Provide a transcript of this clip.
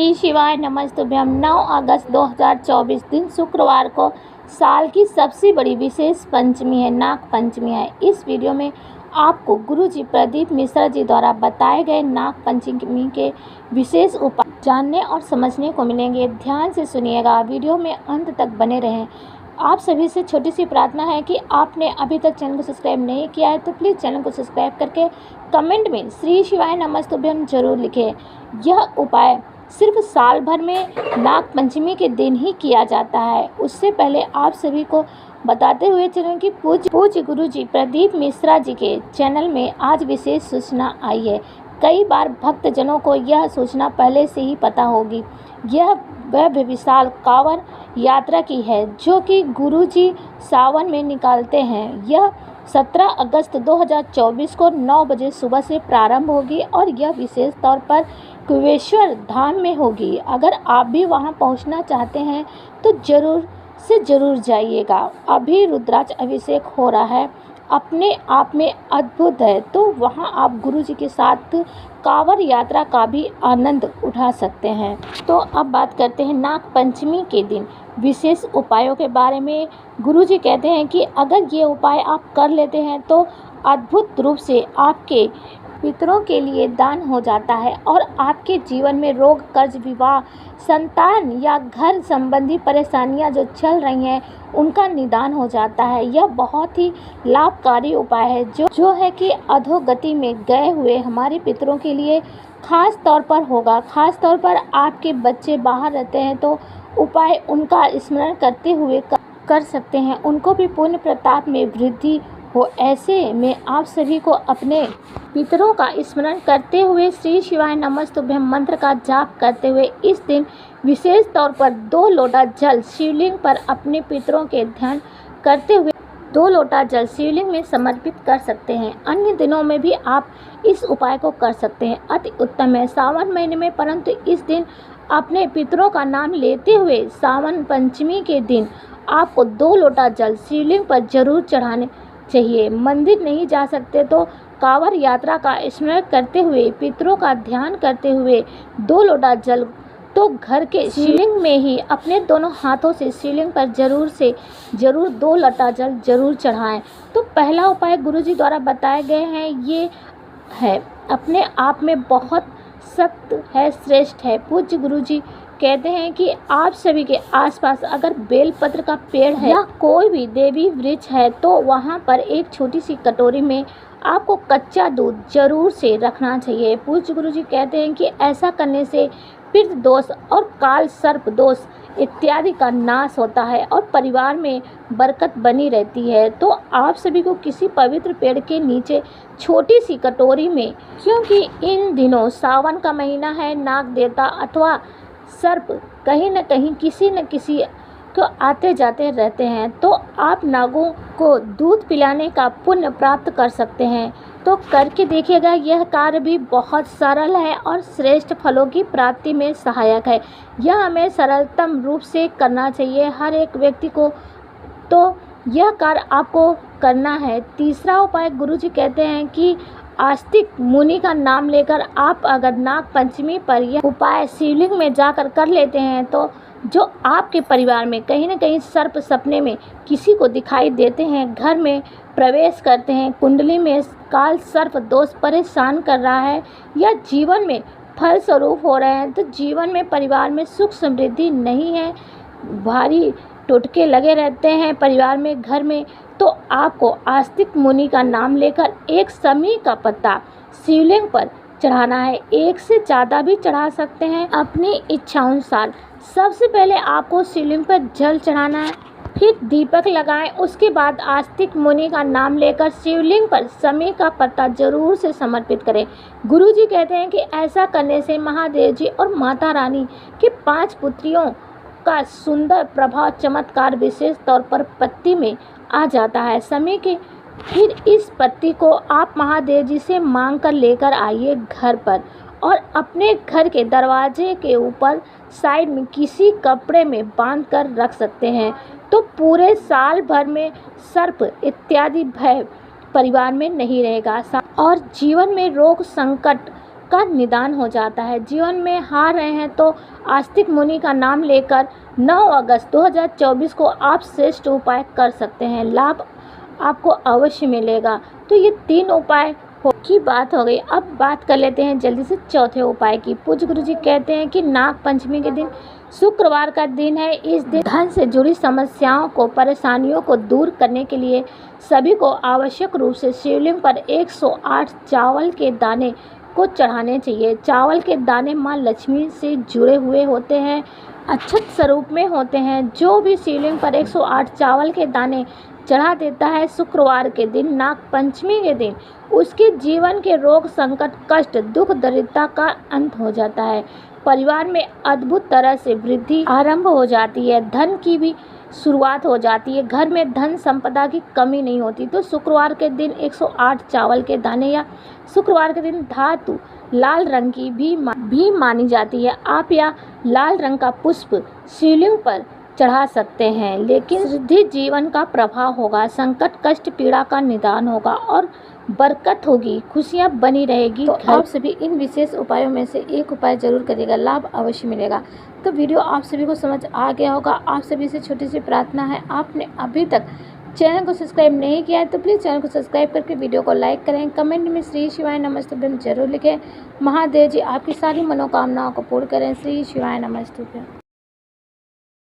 श्री शिवाय नमस्तुभ्यम। 9 अगस्त 2024 दिन शुक्रवार को साल की सबसे बड़ी विशेष पंचमी है, नाग पंचमी है। इस वीडियो में आपको गुरुजी प्रदीप मिश्रा जी द्वारा बताए गए नाग पंचमी के विशेष उपाय जानने और समझने को मिलेंगे। ध्यान से सुनिएगा, वीडियो में अंत तक बने रहें। आप सभी से छोटी सी प्रार्थना है कि आपने अभी तक चैनल को सब्सक्राइब नहीं किया है तो प्लीज़ चैनल को सब्सक्राइब करके कमेंट में श्री शिवाय नमस्तुभ्यम जरूर लिखें। यह उपाय सिर्फ साल भर में नाग पंचमी के दिन ही किया जाता है। उससे पहले आप सभी को बताते हुए चलें कि पूज्य गुरुजी प्रदीप मिश्रा जी के चैनल में आज विशेष सूचना आई है। कई बार भक्तजनों को यह सूचना पहले से ही पता होगी। यह वह विशाल कांवड़ यात्रा की है जो कि गुरुजी सावन में निकालते हैं। यह 17 अगस्त 2024 को 9 बजे सुबह से प्रारंभ होगी और यह विशेष तौर पर कुबेश्वर धाम में होगी। अगर आप भी वहां पहुंचना चाहते हैं तो ज़रूर से ज़रूर जाइएगा। अभी रुद्राक्ष अभिषेक हो रहा है, अपने आप में अद्भुत है, तो वहां आप गुरुजी के साथ कांवड़ यात्रा का भी आनंद उठा सकते हैं। तो अब बात करते हैं नाग पंचमी के दिन विशेष उपायों के बारे में। गुरुजी कहते हैं कि अगर ये उपाय आप कर लेते हैं तो अद्भुत रूप से आपके पितरों के लिए दान हो जाता है और आपके जीवन में रोग, कर्ज, विवाह, संतान या घर संबंधी परेशानियां जो चल रही हैं उनका निदान हो जाता है। यह बहुत ही लाभकारी उपाय है जो है कि अधोगति में गए हुए हमारे पितरों के लिए खास तौर पर होगा। खास तौर पर आपके बच्चे बाहर रहते हैं तो उपाय उनका स्मरण करते हुए कर सकते हैं, उनको भी पुण्य प्रताप में वृद्धि हो। ऐसे में आप सभी को अपने पितरों का स्मरण करते हुए श्री शिवाय नमस्तुभ्यम मंत्र का जाप करते हुए इस दिन विशेष तौर पर 2 लोटा जल शिवलिंग पर अपने पितरों के ध्यान करते हुए 2 लोटा जल शिवलिंग में समर्पित कर सकते हैं। अन्य दिनों में भी आप इस उपाय को कर सकते हैं। अति उत्तम है सावन महीने में, परंतु इस दिन अपने पितरों का नाम लेते हुए सावन पंचमी के दिन आपको 2 लोटा जल शिवलिंग पर जरूर चढ़ाने चाहिए। मंदिर नहीं जा सकते तो कांवड़ यात्रा का स्मरण करते हुए पितरों का ध्यान करते हुए 2 लोटा जल तो घर के शिवलिंग में ही अपने दोनों हाथों से शिवलिंग पर जरूर 2 लोटा जल जरूर चढ़ाएं। तो पहला उपाय गुरुजी द्वारा बताए गए हैं, ये है अपने आप में बहुत सख्त है, श्रेष्ठ है। पूज्य गुरुजी कहते हैं कि आप सभी के आसपास अगर बेलपत्र का पेड़ है या कोई भी देवी वृक्ष है तो वहां पर एक छोटी सी कटोरी में आपको कच्चा दूध जरूर से रखना चाहिए। पूज्य गुरुजी कहते हैं कि ऐसा करने से पितृ दोष और काल सर्प दोष इत्यादि का नाश होता है और परिवार में बरकत बनी रहती है। तो आप सभी को किसी पवित्र पेड़ के नीचे छोटी सी कटोरी में, क्योंकि इन दिनों सावन का महीना है, नाग देवता अथवा सर्प कहीं न कहीं किसी न किसी को आते जाते रहते हैं, तो आप नागों को दूध पिलाने का पुण्य प्राप्त कर सकते हैं। तो करके देखिएगा, यह कार्य भी बहुत सरल है और श्रेष्ठ फलों की प्राप्ति में सहायक है। यह हमें सरलतम रूप से करना चाहिए हर एक व्यक्ति को, तो यह कार्य आपको करना है। तीसरा उपाय गुरुजी कहते हैं कि आस्तिक मुनि का नाम लेकर आप अगर नाग पंचमी पर यह उपाय शिवलिंग में जाकर कर लेते हैं तो जो आपके परिवार में कहीं न कहीं सर्प सपने में किसी को दिखाई देते हैं, घर में प्रवेश करते हैं, कुंडली में काल सर्प दोष परेशान कर रहा है या जीवन में फल स्वरूप हो रहे हैं, तो जीवन में परिवार में सुख समृद्धि नहीं है, भारी टोटके लगे रहते हैं परिवार में, घर में, तो आपको आस्तिक मुनि का नाम लेकर एक समी का पत्ता शिवलिंग पर चढ़ाना है। एक से ज़्यादा भी चढ़ा सकते हैं अपनी इच्छानुसार। सबसे पहले आपको शिवलिंग पर जल चढ़ाना है, फिर दीपक लगाएं। उसके बाद आस्तिक मुनि का नाम लेकर शिवलिंग पर समी का पत्ता जरूर से समर्पित करें। गुरुजी कहते हैं कि ऐसा करने से महादेव जी और माता रानी की 5 पुत्रियों का सुंदर प्रभाव चमत्कार विशेष तौर पर पत्ती में आ जाता है। समय के फिर इस पत्ती को आप महादेव जी से मांग कर लेकर आइए घर पर और अपने घर के दरवाजे के ऊपर साइड में किसी कपड़े में बांध कर रख सकते हैं। तो पूरे साल भर में सर्प इत्यादि भय परिवार में नहीं रहेगा और जीवन में रोग संकट का निदान हो जाता है। जीवन में हार रहे हैं तो आस्तिक मुनि का नाम लेकर 9 अगस्त 2024 को आप श्रेष्ठ उपाय कर सकते हैं। लाभ आपको अवश्य मिलेगा। तो ये 3 उपाय की बात हो गई। अब बात कर लेते हैं जल्दी से चौथे उपाय की। पूज्य गुरु जी कहते हैं कि नाग पंचमी के दिन शुक्रवार का दिन है। इस दिन धन से जुड़ी समस्याओं को, परेशानियों को दूर करने के लिए सभी को आवश्यक रूप से शिवलिंग पर 108 चावल के दाने को चढ़ाने चाहिए। चावल के दाने माँ लक्ष्मी से जुड़े हुए होते हैं, अक्षत स्वरूप में होते हैं। जो भी शिवलिंग पर 108 चावल के दाने चढ़ा देता है शुक्रवार के दिन, नाग पंचमी के दिन, उसके जीवन के रोग, संकट, कष्ट, दुख, दरिद्रता का अंत हो जाता है। परिवार में अद्भुत तरह से वृद्धि आरंभ हो जाती है। धन की भी शुरुआत हो जाती है। घर में धन संपदा की कमी नहीं होती। तो शुक्रवार के दिन 108 चावल के दाने या शुक्रवार के दिन धातु लाल रंग की भी मानी जाती है। आप या लाल रंग का पुष्प शिवलिंग पर चढ़ा सकते हैं, लेकिन सिद्धि जीवन का प्रभाव होगा, संकट, कष्ट, पीड़ा का निदान होगा और बरकत होगी, खुशियां बनी रहेगी। तो आप सभी इन विशेष उपायों में से एक उपाय जरूर करिएगा, लाभ अवश्य मिलेगा। तो वीडियो आप सभी को समझ आ गया होगा। आप सभी से छोटी सी प्रार्थना है, आपने अभी तक चैनल को सब्सक्राइब नहीं किया है तो प्लीज़ चैनल को सब्सक्राइब करके वीडियो को लाइक करें। कमेंट में श्री शिवाय नमस्तुभ्यम जरूर लिखें। महादेव जी आपकी सारी मनोकामनाओं को पूर्ण करें। श्री शिवाय नमस्तुभ्यम।